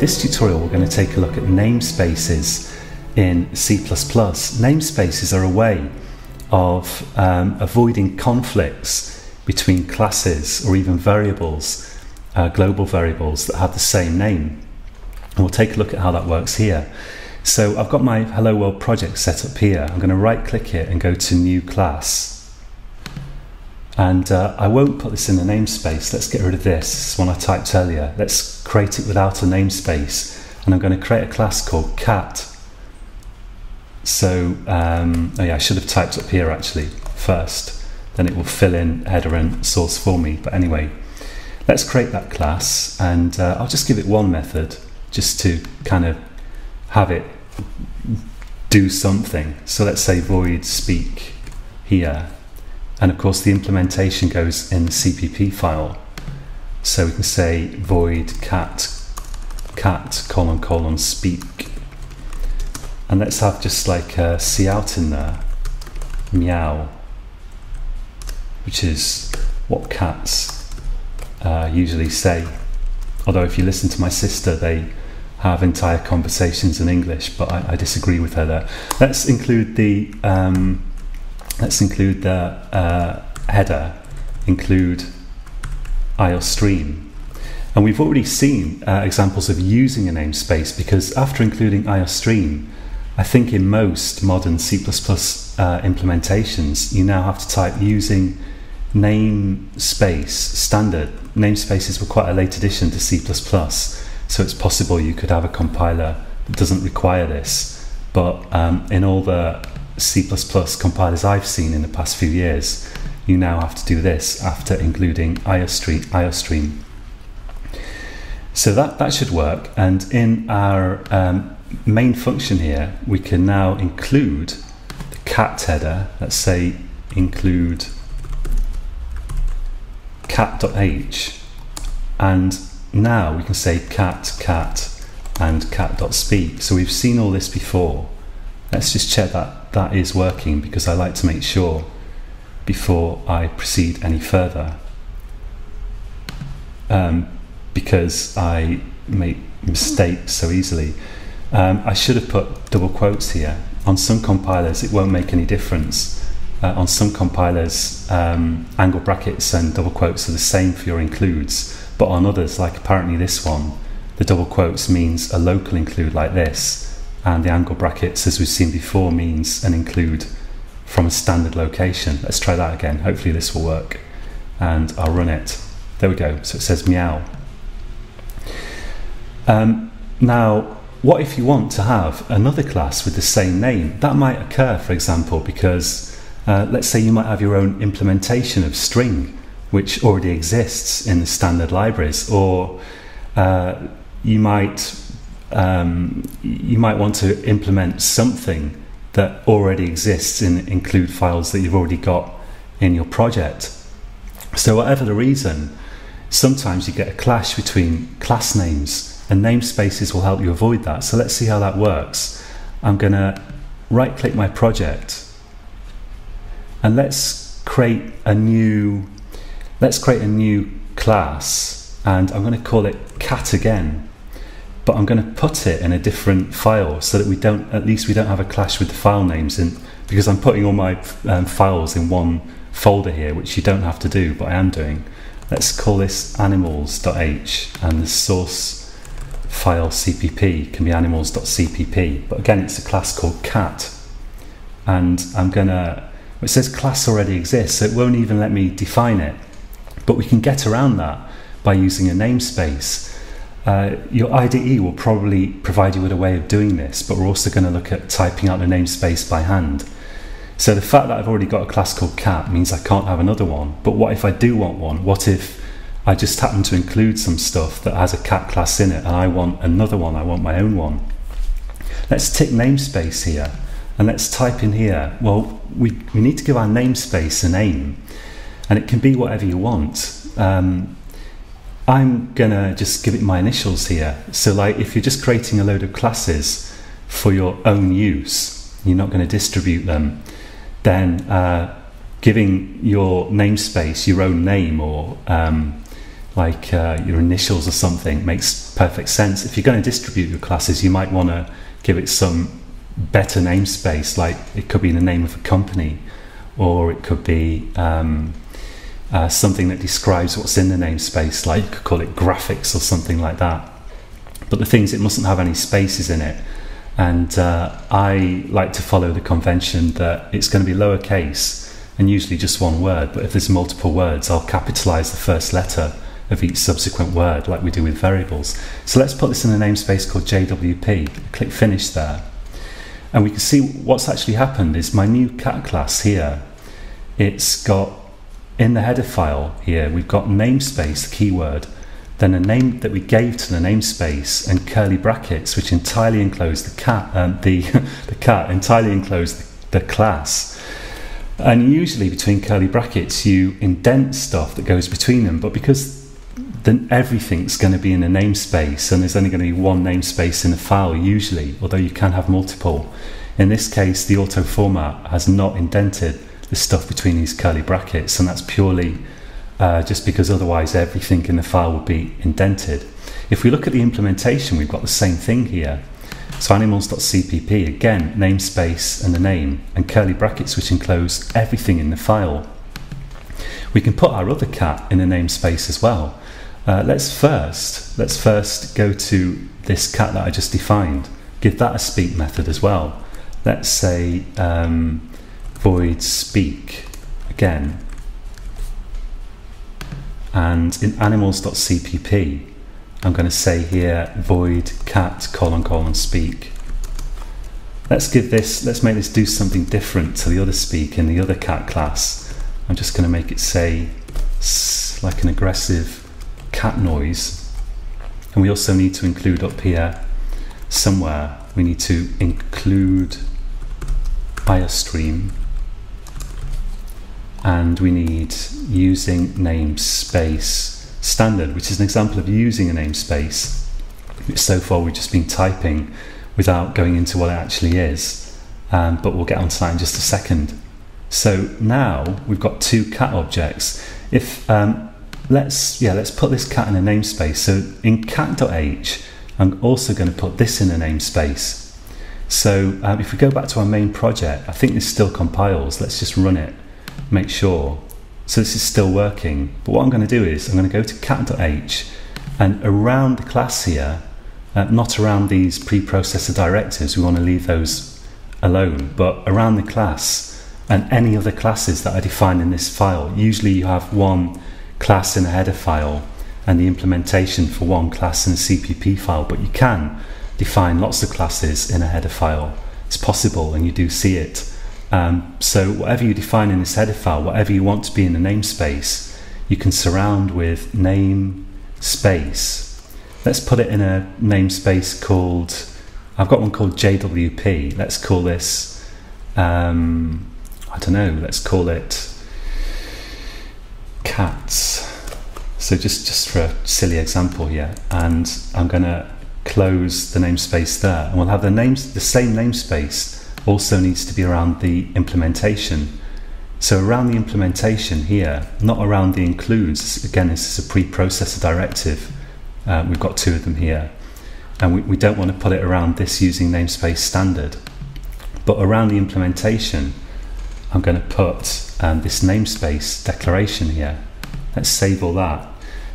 This tutorial we're going to take a look at namespaces in C++. Namespaces are a way of avoiding conflicts between classes or even variables, global variables that have the same name. And we'll take a look at how that works here. So I've got my Hello World project set up here. I'm going to right click it and go to New Class. And I won't put this in the namespace. Let's get rid of this. This is one I typed earlier. Let's create it without a namespace. And I'm going to create a class called cat. So, oh yeah, I should have typed up here actually first. Then it will fill in header and source for me. But anyway, let's create that class. And I'll just give it one method just to kind of have it do something. So let's say void speak here. And of course the implementation goes in the CPP file. So we can say void cat ::speak. And let's have just like a cout in there, meow, which is what cats usually say. Although if you listen to my sister, they have entire conversations in English, but I disagree with her there. Let's include the header, include IOStream. And we've already seen examples of using a namespace, because after including IOStream, I think in most modern C++ implementations, you now have to type using namespace standard. Namespaces were quite a late addition to C++, so it's possible you could have a compiler that doesn't require this. But in all the C++ compilers I've seen in the past few years, you now have to do this after including IOStream. So that should work, and in our main function here we can now include the cat header. Let's say include cat.h, and now we can say cat and cat.speak. So we've seen all this before. Let's just check that that is working, because I like to make sure before I proceed any further, because I make mistakes so easily. I should have put double quotes here. On some compilers it won't make any difference. On some compilers angle brackets and double quotes are the same for your includes, but on others, like apparently this one, the double quotes means a local include like this, and the angle brackets, as we've seen before, means an include from a standard location. Let's try that again. Hopefully this will work, and I'll run it. There we go. So it says meow. Now, what if you want to have another class with the same name? That might occur, for example, because let's say you might have your own implementation of string, which already exists in the standard libraries, or you might want to implement something that already exists in include files that you've already got in your project. So whatever the reason, sometimes you get a clash between class names, and namespaces will help you avoid that. So let's see how that works. I'm going to right click my project, and let's create a new class, and I'm going to call it cat again. But I'm going to put it in a different file so that at least we don't have a clash with the file names, because I'm putting all my files in one folder here, which you don't have to do, but I am doing. Let's call this animals.h, and the source file cpp can be animals.cpp, but again it's a class called cat. And it says class already exists, so it won't even let me define it, but we can get around that by using a namespace. Your IDE will probably provide you with a way of doing this, but we're also going to look at typing out the namespace by hand. So the fact that I've already got a class called cat means I can't have another one. But what if I do want one? What if I just happen to include some stuff that has a cat class in it, and I want another one, I want my own one? Let's tick namespace here, and let's type in here, well, we need to give our namespace a name, and it can be whatever you want. I'm gonna just give it my initials here. So like if you're just creating a load of classes for your own use, you're not going to distribute them, then giving your namespace your own name, or like your initials or something, makes perfect sense. If you're going to distribute your classes, you might want to give it some better namespace, like it could be the name of a company, or it could be something that describes what's in the namespace, like you could call it graphics or something like that. But the thing is, it mustn't have any spaces in it. And I like to follow the convention that it's going to be lowercase and usually just one word, but if there's multiple words, I'll capitalize the first letter of each subsequent word like we do with variables. So let's put this in a namespace called JWP, click finish there. And we can see what's actually happened is my new cat class here, it's got in the header file here, we've got namespace, the keyword, then a name that we gave to the namespace, and curly brackets, which entirely enclose the cat, the cat entirely enclose the class. And usually between curly brackets, you indent stuff that goes between them, but because then everything's going to be in a namespace, and there's only going to be one namespace in a file usually, although you can have multiple. In this case, the auto format has not indented the stuff between these curly brackets, and that's purely just because otherwise everything in the file would be indented. If we look at the implementation, we've got the same thing here. So animals.cpp, again, namespace and the name, and curly brackets which enclose everything in the file. We can put our other cat in a namespace as well. Let's first go to this cat that I just defined, give that a speak method as well. Let's say void speak again. And in animals.cpp, I'm going to say here void cat : speak. Let's make this do something different to the other speak in the other cat class. I'm just going to make it say like an aggressive cat noise. And we also need to include up here somewhere, we need to include iostream, and we need using namespace standard, which is an example of using a namespace, which so far we've just been typing without going into what it actually is, but we'll get onto that in just a second. So now we've got two cat objects. If let's put this cat in a namespace. So in cat.h, I'm also going to put this in a namespace. So if we go back to our main project, I think this still compiles. Let's just run it, make sure. So this is still working. But what I'm going to do is I'm going to go to cat.h, and around the class here, not around these preprocessor directives, we want to leave those alone, but around the class and any other classes that are defined in this file. Usually you have one class in a header file and the implementation for one class in a CPP file, but you can define lots of classes in a header file. It's possible, and you do see it. So whatever you define in this header file, whatever you want to be in the namespace, you can surround with namespace. Let's put it in a namespace called, I've got one called JWP. Let's call this, I don't know, let's call it cats. So just for a silly example here, and I'm going to close the namespace there, and we'll have the same namespace also needs to be around the implementation. So around the implementation here, not around the includes. Again, this is a preprocessor directive. We've got two of them here, and we don't want to put it around this using namespace standard. But around the implementation, I'm going to put this namespace declaration here. Let's save all that.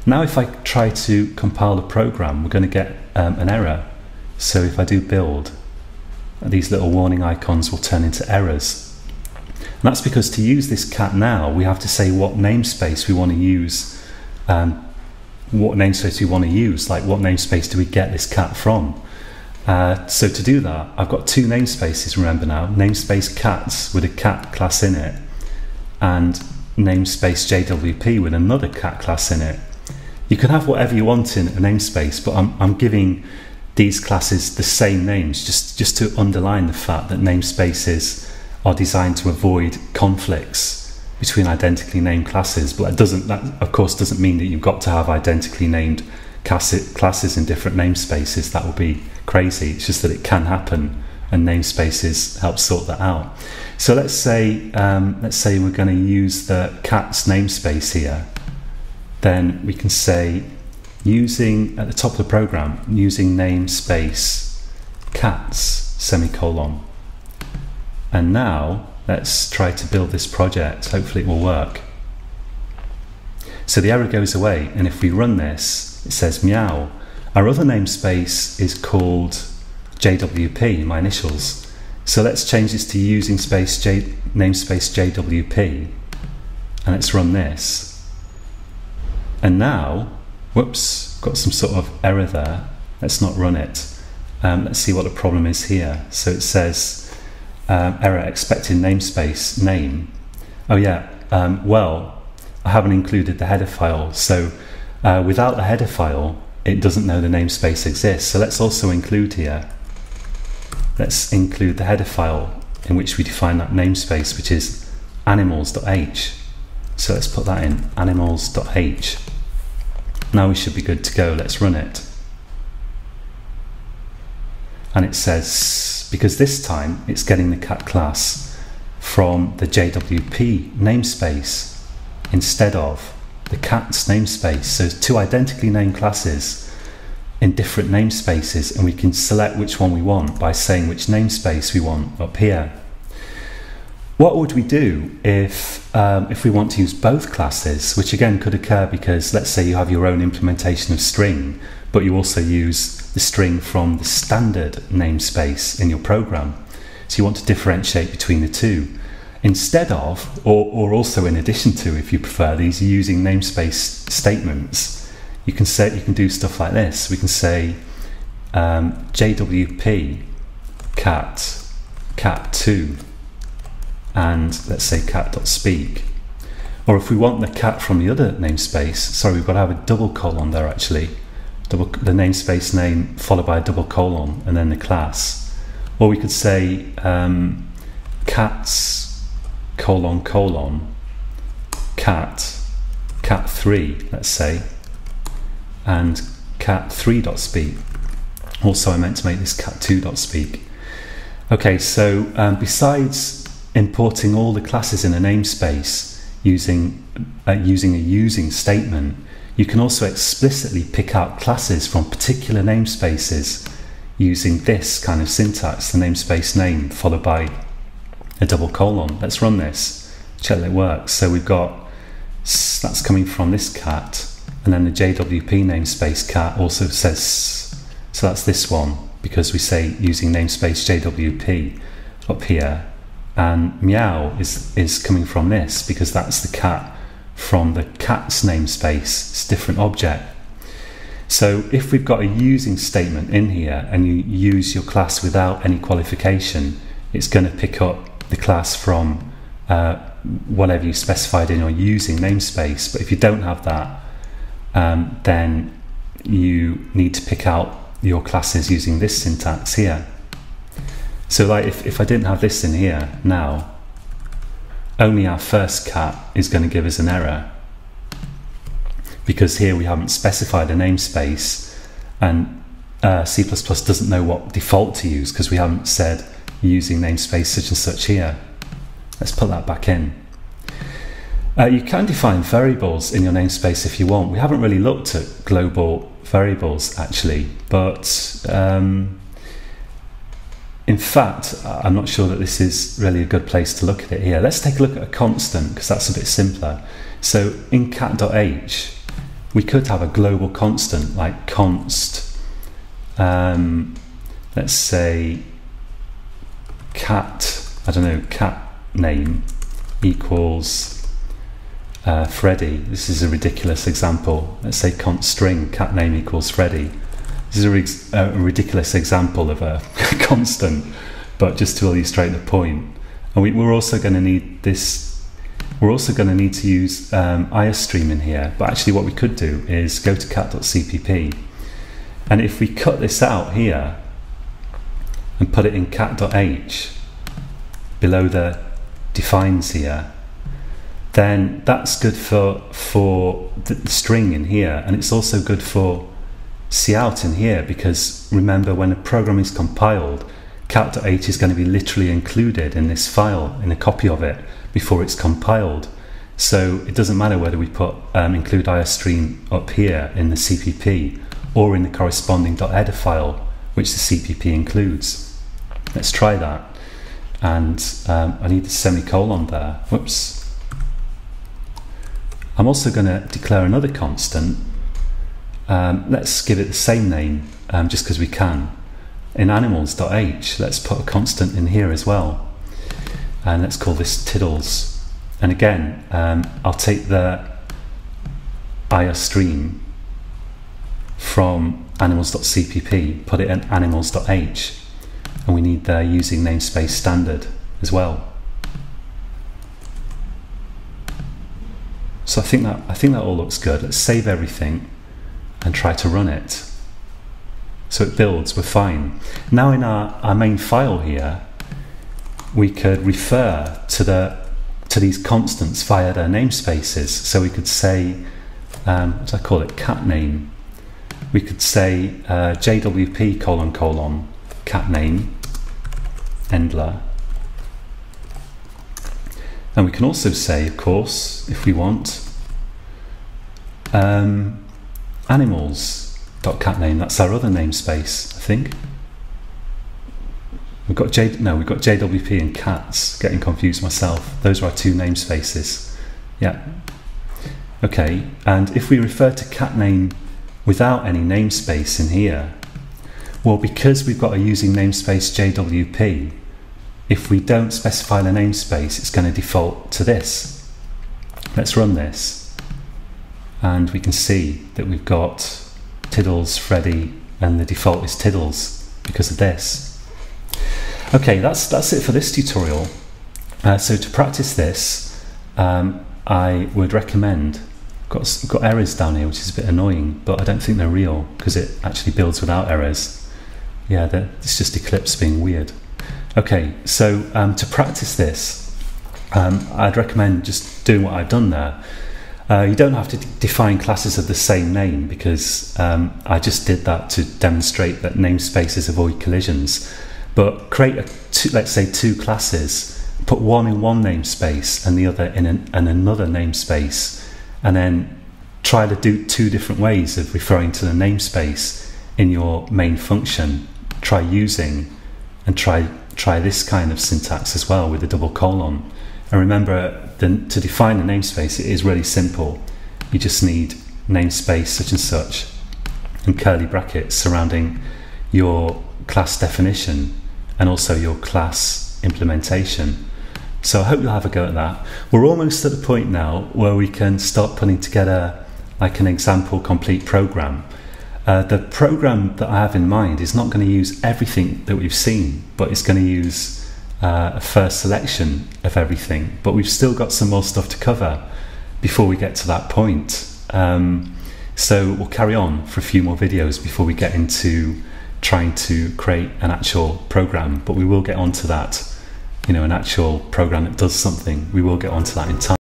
Now if I try to compile the program, we're going to get an error. So if I do build, these little warning icons will turn into errors. And that's because to use this cat now, we have to say what namespace we want to use, like what namespace do we get this cat from. So to do that, I've got two namespaces, remember now, namespace cats with a cat class in it, and namespace JWP with another cat class in it. You can have whatever you want in a namespace, but I'm giving these classes the same names just to underline the fact that namespaces are designed to avoid conflicts between identically named classes. But that of course doesn't mean that you've got to have identically named classes in different namespaces. That would be crazy. It's just that it can happen, and namespaces help sort that out. So let's say we're going to use the cats namespace here. then we can say using, at the top of the program, using namespace cats semicolon. And now let's try to build this project. Hopefully it will work. So the error goes away, and if we run this, it says meow. Our other namespace is called JWP, my initials. So let's change this to using namespace JWP, and let's run this. And now, whoops, got some sort of error there. Let's not run it. Let's see what the problem is here. So it says error expected namespace name. Oh yeah, well, I haven't included the header file. So without the header file, it doesn't know the namespace exists. So let's also include here, let's include the header file in which we define that namespace, which is animals.h. So let's put that in, animals.h. Now we should be good to go. Let's run it. And it says, because this time it's getting the cat class from the JWP namespace instead of the cat's namespace. So two identically named classes in different namespaces, and we can select which one we want by saying which namespace we want up here. What would we do if we want to use both classes, which again could occur because let's say you have your own implementation of string, but you also use the string from the standard namespace in your program. So you want to differentiate between the two. Instead of, or also in addition to, if you prefer, these using namespace statements, you can do stuff like this. We can say JWP cat2, and let's say cat.speak. Or if we want the cat from the other namespace, sorry, we've got to have a double colon there actually. The namespace name followed by a double colon and then the class. Or we could say cats cat3, let's say, and cat3.speak. Also, I meant to make this cat2.speak. Okay, so besides importing all the classes in a namespace using a using statement, you can also explicitly pick out classes from particular namespaces using this kind of syntax, the namespace name followed by a double colon. Let's run this, check that it works. So we've got, that's coming from this cat, and then the JWP namespace cat also says, so that's this one, because we say using namespace JWP up here, and meow is coming from this because that's the cat from the cat's namespace. It's a different object. So if we've got a using statement in here and you use your class without any qualification, it's going to pick up the class from whatever you specified in your using namespace. But if you don't have that, then you need to pick out your classes using this syntax here. So like if I didn't have this in here now, only our first cat is going to give us an error because here we haven't specified a namespace, and C++ doesn't know what default to use because we haven't said using namespace such and such here. Let's put that back in. You can define variables in your namespace if you want. We haven't really looked at global variables actually, but in fact, I'm not sure that this is really a good place to look at it here. Let's take a look at a constant because that's a bit simpler. So in cat.h, we could have a global constant like const, let's say cat, I don't know, cat name equals Freddy. This is a ridiculous example. Let's say const string cat name equals Freddy. This is a ridiculous example of a constant, but just to illustrate the point. And we're also going to need this. We're also going to need to use iostream in here. But actually, what we could do is go to cat.cpp, and if we cut this out here and put it in cat.h below the defines here, then that's good for the string in here, and it's also good for cout in here, because remember, when a program is compiled, cat.h is going to be literally included in this file, in a copy of it, before it's compiled. So it doesn't matter whether we put include IOStream up here in the CPP or in the corresponding .header file which the CPP includes. Let's try that. And I need the semicolon there. Whoops. I'm also going to declare another constant. Let's give it the same name just because we can. In animals.h, let's put a constant in here as well. And let's call this tiddles. And again, I'll take the IOStream from animals.cpp, put it in animals.h, and we need the using namespace standard as well. So I think that all looks good. Let's save everything and try to run it. So it builds, we're fine. Now in our main file here, we could refer to these constants via their namespaces. So we could say, what do I call it, cat name. We could say JWP : cat name, Endler. And we can also say, of course, if we want, animals.catname. That's our other namespace, I think. We've got JWP and cats. Getting confused myself. Those are our two namespaces. Yeah. Okay. And if we refer to cat name without any namespace in here, well, because we've got a using namespace JWP, if we don't specify the namespace, it's going to default to this. Let's run this, and we can see that we've got Tiddles, Freddy, and the default is Tiddles because of this. Okay, that's it for this tutorial. So to practice this, I would recommend, got errors down here, which is a bit annoying, but I don't think they're real because it actually builds without errors. Yeah, it's just Eclipse being weird. Okay, so to practice this, I'd recommend just doing what I've done there. You don't have to define classes of the same name because I just did that to demonstrate that namespaces avoid collisions. But create, let's say, two classes, put one in one namespace and the other in another namespace, and then try to do two different ways of referring to the namespace in your main function. Try using, and try this kind of syntax as well with a double colon. And remember, to define the namespace, it is really simple. You just need namespace such and such and curly brackets surrounding your class definition and also your class implementation. So I hope you'll have a go at that. We're almost at the point now where we can start putting together like an example complete program. The program that I have in mind is not going to use everything that we've seen, but it's going to use a first selection of everything. But we've still got some more stuff to cover before we get to that point. So we'll carry on for a few more videos before we get into trying to create an actual program. But we will get onto that, an actual program that does something. We will get onto that in time.